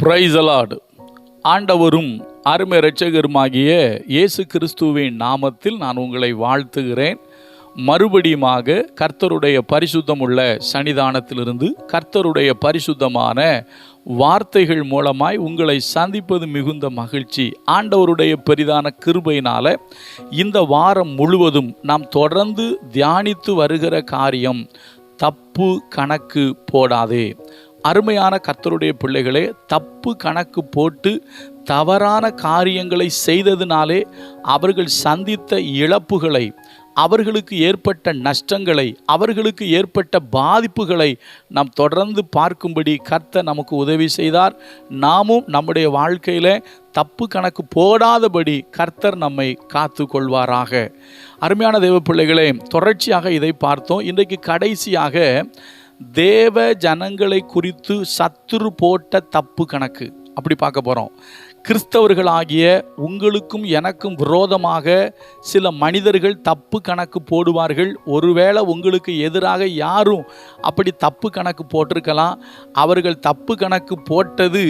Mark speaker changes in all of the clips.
Speaker 1: Praise the Lord. ஆண்டவரும் அருமை இரட்சகருமாகிய இயேசு கிறிஸ்துவின் நாமத்தில் நான் உங்களை வாழ்த்துகிறேன். மறுபடியுமாக கர்த்தருடைய பரிசுத்தமுள்ள சன்னிதானத்திலிருந்து கர்த்தருடைய பரிசுத்தமான வார்த்தைகள் மூலமாய் உங்களை சந்திப்பது மிகுந்த மகிழ்ச்சி. ஆண்டவருடைய பெரிதான கிருபையினால இந்த வாரம் முழுவதும் நாம் தொடர்ந்து தியானித்து வருகிற காரியம், தப்பு கணக்கு போடாதே. அருமையான கர்த்தருடைய பிள்ளைகளே, தப்பு கணக்கு போட்டு தவறான காரியங்களை செய்ததினாலே அவர்கள் சந்தித்த இழப்புகளை, அவர்களுக்கு ஏற்பட்ட நஷ்டங்களை, அவர்களுக்கு ஏற்பட்ட பாதிப்புகளை நாம் தொடர்ந்து பார்க்கும்படி கர்த்தர் நமக்கு உதவி செய்தார். நாமும் நம்முடைய வாழ்க்கையில் தப்பு கணக்கு போடாதபடி கர்த்தர் நம்மை காத்து கொள்வாராக. அருமையான தேவ பிள்ளைகளே, தொடர்ச்சியாக இதை பார்த்தோம். இன்றைக்கு கடைசியாக தேவ ஜனங்களை குறித்து சத்துரு போட்ட தப்பு கணக்கு அப்படி பார்க்க போகிறோம். கிறிஸ்தவர்களாகிய உங்களுக்கும் எனக்கும் விரோதமாக சில மனிதர்கள் தப்பு கணக்கு போடுவார்கள். ஒருவேளை உங்களுக்கு எதிராக யாரும் அப்படி தப்பு கணக்கு போட்டிருக்கலாம். அவர்கள் தப்பு கணக்கு போட்டது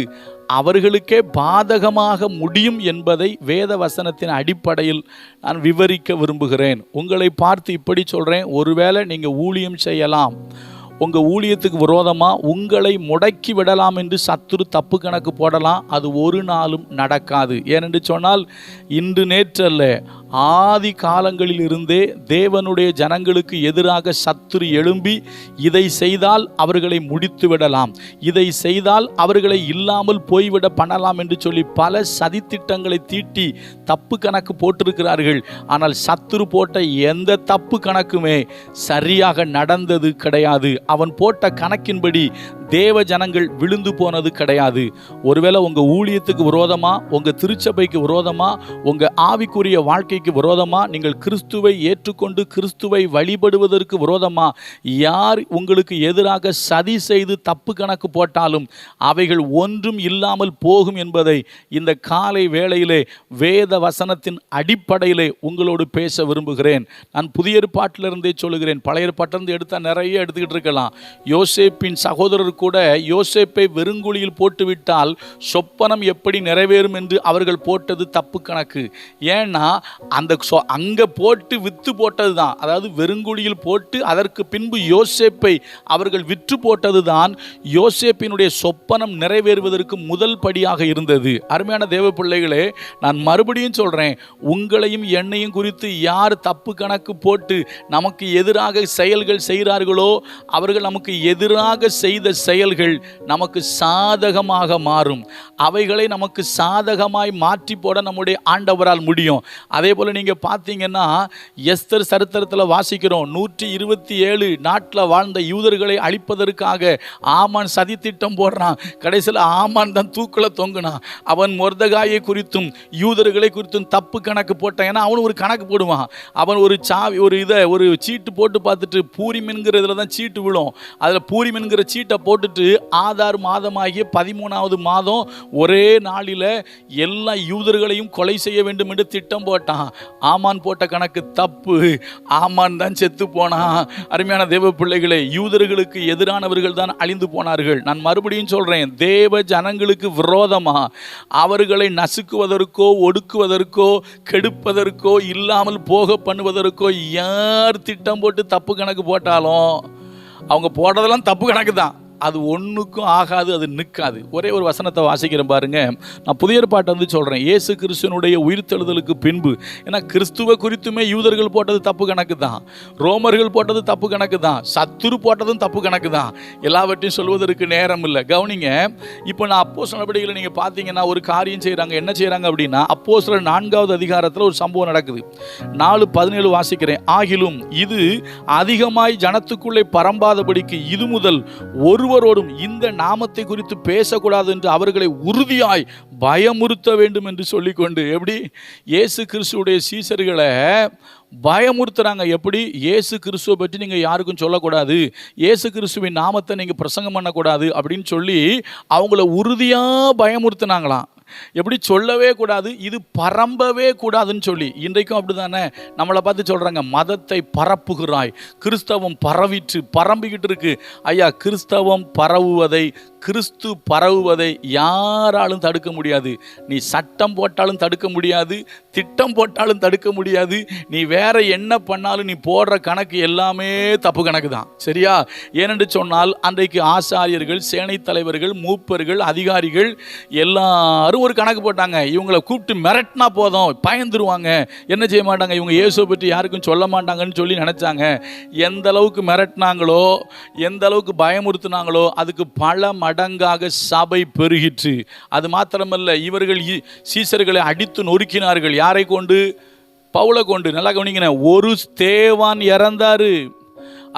Speaker 1: அவர்களுக்கே பாதகமாக முடியும் என்பதை வேத வசனத்தின் அடிப்படையில் நான் விவரிக்க விரும்புகிறேன். உங்களை பார்த்து இப்படி சொல்கிறேன், ஒருவேளை நீங்கள் ஊழியம் செய்யலாம், உங்கள் ஊழியத்துக்கு விரோதமாக உங்களை முடக்கி விடலாம் என்று சத்துரு தப்பு கணக்கு போடலாம். அது ஒரு நாளும் நடக்காது. ஏனென்று சொன்னால், இன்று நேற்றல்ல, ஆதி காலங்களில் இருந்தே தேவனுடைய ஜனங்களுக்கு எதிராக சத்துரு எழும்பி இதை செய்தால் அவர்களை முடித்து விடலாம், இதை செய்தால் அவர்களை இல்லாமல் போய்விட பண்ணலாம் என்று சொல்லி பல சதித்திட்டங்களை தீட்டி தப்பு கணக்கு போட்டிருக்கிறார்கள். ஆனால் சத்துரு போட்ட எந்த தப்பு கணக்குமே சரியாக நடந்தது கிடையாது. அவன் போட்ட கணக்கின்படி தேவ ஜனங்கள் விழுந்து போனது கிடையாது. ஒருவேளை உங்கள் ஊழியத்துக்கு விரோதமாக, உங்கள் திருச்சபைக்கு விரோதமாக, உங்கள் ஆவிக்குரிய வாழ்க்கைக்கு விரோதமாக, நீங்கள் கிறிஸ்துவை ஏற்றுக்கொண்டு கிறிஸ்துவை வழிபடுவதற்கு விரோதமாக யார் உங்களுக்கு எதிராக சதி செய்து தப்பு கணக்கு போட்டாலும் அவைகள் ஒன்றும் இல்லாமல் போகும் என்பதை இந்த காலை வேளையிலே வேத வசனத்தின் அடிப்படையிலே உங்களோடு பேச விரும்புகிறேன். நான் புதிய ஏற்பாட்டிலிருந்தே சொல்லுகிறேன். பழைய ஏற்பாட்டிலிருந்து எடுத்தால் நிறைய எடுத்துக்கிட்டு இருக்கலாம். யோசேப்பின் சகோதரர் கூட யோசேப்பை வெறுங்குழியில் போட்டுவிட்டால் சொப்பனம் எப்படி நிறைவேறும் என்று அவர்கள் போட்டது தப்பு கணக்கு. ஏன்னா அங்கே போட்டு விற்று போட்டது தான், அதாவது வெறுங்குழியில் போட்டு அதற்கு பின்பு யோசேப்பை அவர்கள் விற்று போட்டது தான் யோசேப்பினுடைய சொப்பனம் நிறைவேறுவதற்கு முதல் படியாக இருந்தது. அருமையான தேவ பிள்ளைகளே, நான் மறுபடியும் சொல்கிறேன், உங்களையும் என்னையும் குறித்து யார் தப்பு கணக்கு போட்டு நமக்கு எதிராக செயல்கள் செய்கிறார்களோ அவர்கள் நமக்கு எதிராக செய்த செயல்கள் நமக்கு சாதகமாக மாறும். அவைகளை நமக்கு சாதகமாய் மாற்றி போட நம்முடைய ஆண்டவரால் முடியும். அதே போல் நீங்கள் பார்த்தீங்கன்னா, எஸ்தர் சரித்திரத்தில் வாசிக்கிறோம், 127 நாட்டில் வாழ்ந்த யூதர்களை அழிப்பதற்காக ஆமான் சதி திட்டம் போடுறான். கடைசியில் ஆமான் தான் தூக்கில் தொங்குனான். அவன் மொர்தகாயை குறித்தும் யூதர்களை குறித்தும் தப்பு கணக்கு போட்டான். ஏன்னா அவன் ஒரு கணக்கு போடுவான். அவன் ஒரு சீட்டு போட்டு பார்த்துட்டு பூரிம் என்கிறதுல தான் சீட்டு விழும். அதில் பூரிம் என்கிற சீட்டை போட்டுட்டு ஆதார் மாதமாகிய 13வது மாதம் ஒரே நாளில் எல்லா யூதர்களையும் கொலை செய்ய வேண்டும் என்று திட்டம் போட்டான். ஆமான் போட்ட கணக்கு தப்பு. ஆமான் தான் செத்து போனான். அருமையான தேவ பிள்ளைகளே, யூதர்களுக்கு எதிரானவர்கள் தான் அழிந்து போனார்கள். நான் மறுபடியும் சொல்றேன், தேவ ஜனங்களுக்கு விரோதமா அவர்களை நசுக்குவதற்கோ ஒடுக்குவதற்கோ கெடுப்பதற்கோ இல்லாமல் போக பண்ணுவதற்கோ யார் திட்டம் போட்டு தப்பு கணக்கு போட்டாலும் அவங்க போடுறதெல்லாம் தப்பு கணக்கு தான். அது ஒன்றுக்கும் ஆகாது, அது நிற்காது. ஒரே ஒரு வசனத்தை வாசிக்கிறேன் பாருங்க. நான் புதிய ஏற்பாட்டை வந்து சொல்கிறேன். இயேசு கிறிஸ்துவனுடைய உயிர்த்தெழுதலுக்கு பின்பு, ஏன்னா கிறிஸ்துவ குறித்துமே யூதர்கள் போட்டது தப்பு கணக்கு தான், ரோமர்கள் போட்டது தப்பு கணக்கு தான், சத்துரு போட்டதும் தப்பு கணக்கு தான். எல்லாவற்றையும் சொல்வதற்கு நேரம் இல்லை. கவனிங்க, இப்போ நான் அப்போஸ்தலர் நடவடிக்கையில் நீங்கள் பார்த்தீங்கன்னா ஒரு காரியம் செய்கிறாங்க. என்ன செய்கிறாங்க அப்படின்னா, அப்போஸ்தலர் 4வது அதிகாரத்தில் ஒரு சம்பவம் நடக்குது. 4:17 வாசிக்கிறேன். ஆகிலும் இது அதிகமாய் ஜனத்துக்குள்ளே பரம்பாதபடிக்கு இது முதல் ஒருவரோடும் இந்த நாமத்தை குறித்து பேசக்கூடாது என்று அவர்களை உறுதியாய் பயமுறுத்த வேண்டும் என்று சொல்லிக்கொண்டு, எப்படி இயேசு கிறிஸ்துவுடைய சீசர்களை பயமுறுத்துறாங்க. எப்படி? இயேசு கிறிஸ்துவை பற்றி நீங்கள் யாருக்கும் சொல்லக்கூடாது, இயேசு கிறிஸ்துவின் நாமத்தை நீங்கள் பிரசங்கம் பண்ணக்கூடாது அப்படின்னு சொல்லி அவங்கள உறுதியாக பயமுறுத்தினாங்களாம். எப்படி? சொல்லவே கூடாது, இது பரம்பவே கூடாதுன்னு சொல்லி. இன்றைக்கும் அப்படி தானே நம்மளை பார்த்து சொல்கிறாங்க, மதத்தை பரப்புகிறாய், கிறிஸ்தவம் பரவிட்டு பரம்பிக்கிட்டு இருக்கு. ஐயா, கிறிஸ்தவம் பரவுவதை கிறிஸ்து பரவுவதை யாராலும் தடுக்க முடியாது. நீ சட்டம் போட்டாலும் தடுக்க முடியாது, திட்டம் போட்டாலும் தடுக்க முடியாது. நீ வேற என்ன பண்ணாலும் நீ போடுற கணக்கு எல்லாமே தப்பு கணக்கு தான். சரியா? ஏனென்று சொன்னால் அன்றைக்கு ஆசாரியர்கள், சேனை தலைவர்கள், மூப்பர்கள், அதிகாரிகள் எல்லாரும் ஒரு கணக்கு போட்டாங்க. இவங்களை கூப்பிட்டு மிரட்டினா போதும், பயந்துருவாங்க, என்ன செய்ய மாட்டாங்க, இவங்க இயேசுவை பற்றி யாருக்கும் சொல்ல மாட்டாங்கன்னு சொல்லி நினைச்சாங்க. எந்த அளவுக்கு மிரட்டினாங்களோ, எந்த அளவுக்கு பயமுறுத்தினாங்களோ, அதுக்கு பல மடங்காக சபை பெருகிற்று. அது மாத்திரமல்ல, இவர்கள் சீசர்களை அடித்து நொறுக்கினார்கள். யாரை கொண்டு? பவுலை கொண்டு. நல்லா கவனிங்க, ஒரு ஸ்தேவான் இறந்தாரு.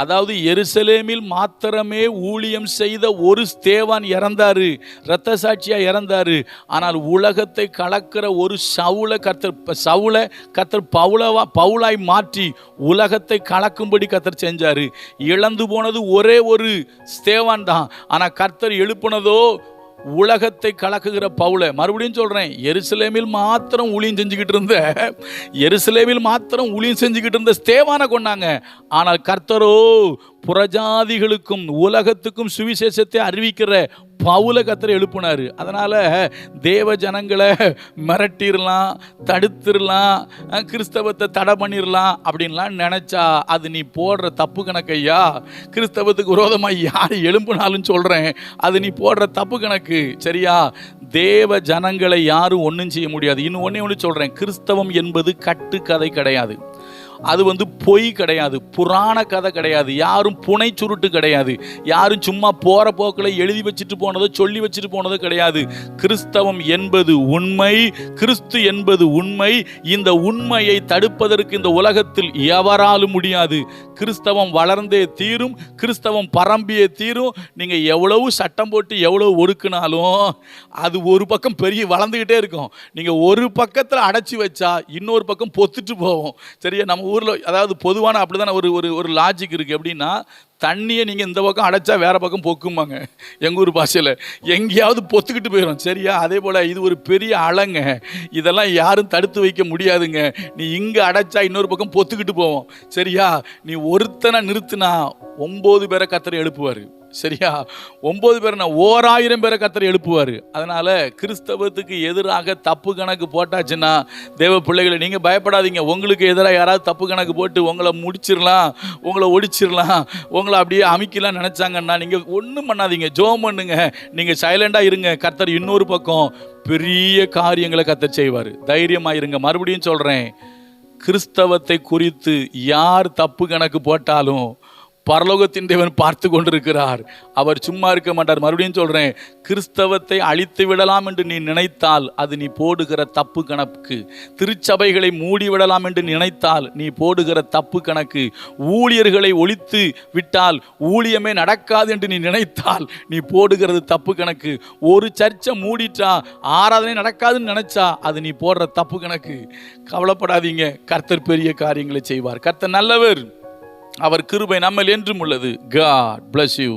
Speaker 1: அதாவது எருசலேமில் மாத்திரமே ஊழியம் செய்த ஒரு ஸ்தேவான் இறந்தாரு, இரத்த சாட்சியா இறந்தாரு. ஆனால் உலகத்தை கலக்கிற ஒரு சவுலை கர்த்தர் பவுலாய் மாற்றி உலகத்தை கலக்கும்படி கர்த்தர் செஞ்சாரு. இழந்து போனது ஒரே ஒரு ஸ்தேவான் தான். ஆனால் கர்த்தர் எழுப்புனதோ உலகத்தை கலக்குகிற பவுலை. மறுபடியும் சொல்றேன், எருசலேமில் மாத்திரம் ஊழியம் செஞ்சுக்கிட்டு இருந்த ஸ்தேவானை கொண்டாங்க. ஆனால் கர்த்தரோ புறஜாதிகளுக்கும் உலகத்துக்கும் சுவிசேஷத்தை அறிவிக்கிற பவுலை கர்த்தர் எழுப்பினாரு. அதனால தேவ ஜனங்களை மிரட்டிடலாம், தடுத்துடலாம், கிறிஸ்தவத்தை தடை பண்ணிடலாம் அப்படின்லாம் நினைச்சா அது நீ போடுற தப்பு கணக்கையா. கிறிஸ்தவத்துக்கு விரோதமாக யார் எழும்பினாலும் சொல்றேன், அது நீ போடுற தப்பு கணக்கு. சரியா? தேவ ஜனங்களை யாரும் ஒன்றும் செய்ய முடியாது. இன்னும் ஒன்று சொல்றேன், கிறிஸ்தவம் என்பது கட்டுக்கதை கிடையாது. அது பொய் கிடையாது, புராண கதை கிடையாது, யாரும் புனை சுருட்டு கிடையாது, யாரும் சும்மா போற போக்கில் எழுதி வச்சுட்டு போனதோ சொல்லி வச்சுட்டு போனதோ கிடையாது. கிறிஸ்தவம் என்பது உண்மை, கிறிஸ்து என்பது உண்மை. இந்த உண்மையை தடுப்பதற்கு இந்த உலகத்தில் எவராலும் முடியாது. கிறிஸ்தவம் வளர்ந்தே தீரும், கிறிஸ்தவம் பரம்பியே தீரும். நீங்க எவ்வளவு சட்டம் போட்டு எவ்வளவு ஒடுக்கினாலும் அது ஒரு பக்கம் பெரிய வளர்ந்துகிட்டே இருக்கும். நீங்க ஒரு பக்கத்தில் அடைச்சி வச்சா இன்னொரு பக்கம் பொத்துட்டு போவோம். சரியா? நம்ம ஊரில் அதாவது பொதுவான அப்படிதான் ஒரு லாஜிக் இருக்குது. எப்படின்னா, தண்ணியை நீங்கள் இந்த பக்கம் அடைச்சா வேற பக்கம் பொக்குமாங்க எங்கள் ஊர் பாஷையில், எங்கேயாவது பொத்துக்கிட்டு போயிடும். சரியா? அதே போல் இது ஒரு பெரிய அலைங்க, இதெல்லாம் யாரும் தடுத்து வைக்க முடியாதுங்க. நீ இங்கே அடைச்சா இன்னொரு பக்கம் பொத்துக்கிட்டு போவோம். சரியா? நீ ஒருத்தனை நிறுத்தினா 9 பேரை கர்த்தர் எழுப்புவார். சரியா? 9 பேர் 1000 பேரை கர்த்தர் எழுப்புவார். அதனால கிறிஸ்தவத்துக்கு எதிராக தப்பு கணக்கு போட்டாச்சுன்னா தேவ பிள்ளைகளை நீங்கள் பயப்படாதீங்க. உங்களுக்கு எதிராக யாராவது தப்பு கணக்கு போட்டு உங்களை முடிச்சிடலாம், உங்களை ஒடிச்சிடலாம், உங்களை அப்படியே அமைக்கலாம் நினைச்சாங்கன்னா நீங்கள் ஒன்றும் பண்ணாதீங்க, ஜெபம் பண்ணுங்க, நீங்கள் சைலண்டாக இருங்க. கர்த்தர் இன்னொரு பக்கம் பெரிய காரியங்களை கர்த்தர் செய்வார். தைரியமாக இருங்க. மறுபடியும் சொல்கிறேன், கிறிஸ்தவத்தை குறித்து யார் தப்பு கணக்கு போட்டாலும் பரலோகத்தின் தேவன் பார்த்து கொண்டிருக்கிறார். அவர் சும்மா இருக்க மாட்டார். மறுபடியும் சொல்றேன், கிறிஸ்தவத்தை அழித்து விடலாம் என்று நீ நினைத்தால் அது நீ போடுகிற தப்பு கணக்கு. திருச்சபைகளை மூடிவிடலாம் என்று நினைத்தால் நீ போடுகிற தப்பு கணக்கு. ஊழியர்களை ஒழித்து விட்டால் ஊழியமே நடக்காது என்று நீ நினைத்தால் நீ போடுகிறது தப்பு கணக்கு. ஒரு சர்ச்சை மூடிட்டா ஆராதனை நடக்காதுன்னு நினைச்சா அது நீ போடுற தப்பு கணக்கு. கவலைப்படாதீங்க, கர்த்தர் பெரிய காரியங்களை செய்வார். கர்த்தர் நல்லவர், அவர் கிருபை நம்மில் என்றும் உள்ளது. God bless you.